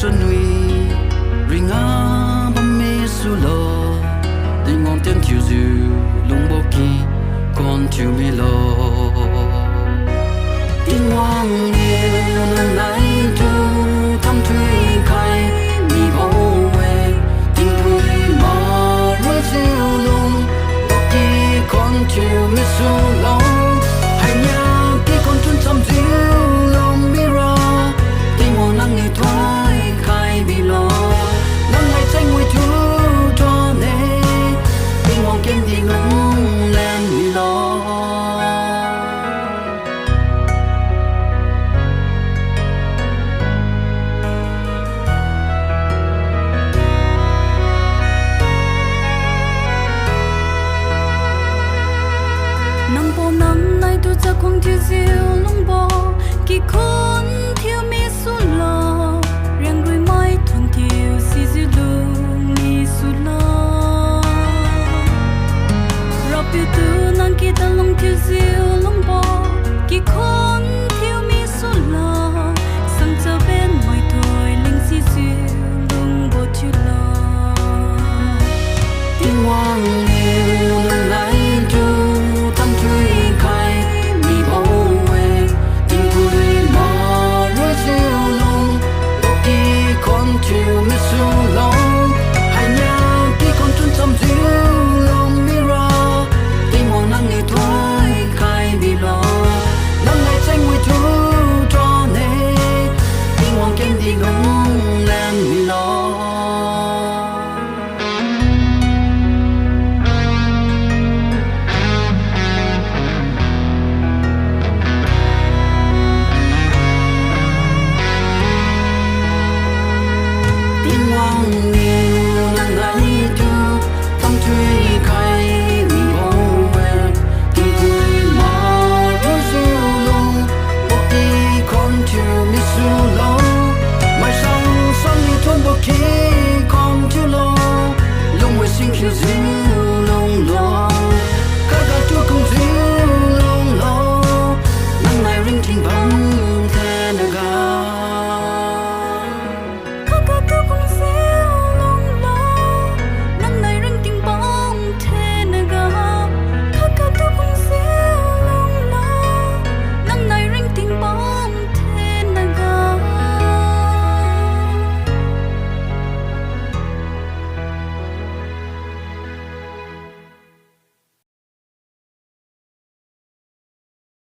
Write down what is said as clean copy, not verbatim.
chân nuôi ring á bấm mê su lo đi ngon tiếng chiều dịu lung bốc kỳ con chiều mi lo tiếng hoang yêu nâng nãy chu thăm thuy khai mi bầu về tiếng vui mà rơi siêu lung bốc kỳ con chiều mi su lo hay nhớ khi con chun chăm chiều lung mi ra tiếng hoang nắng ngày thoái khai bị lo nắng ngày tranh ngồi chú cho nè tiếng hoang kiếm đi ngóng lên bị loจะคงที่เสียวลงบ่กี่คนเที่ยวมีสุดลอเรียงด้วยไม้ทนเที่ยวสิสิลูมีสุดลอรอบอยู่ตัวนั่งกี่ตะลงเที่ยวเสียวลงบ่กี่คนเที่ยวมีสุดลอสังจะเป็นไม่ถอยเล็งสิสิลงบ่ชิลอที่ว่างเดียวนั่งไหลจูทำช่วยใครchiều mi su long hay nhau khi con chun chăm chiều long mi ra tim hoàng nắng ngày thoái khai bị lo nắng ngày tranh ngồi chú cho nè tim hoàng kiếm đi ngóng lên bị lo khi con chưa lo lung người sinh khiêu diêu lung lo các gà chúa không diêu lung lo nắng này ring trình vang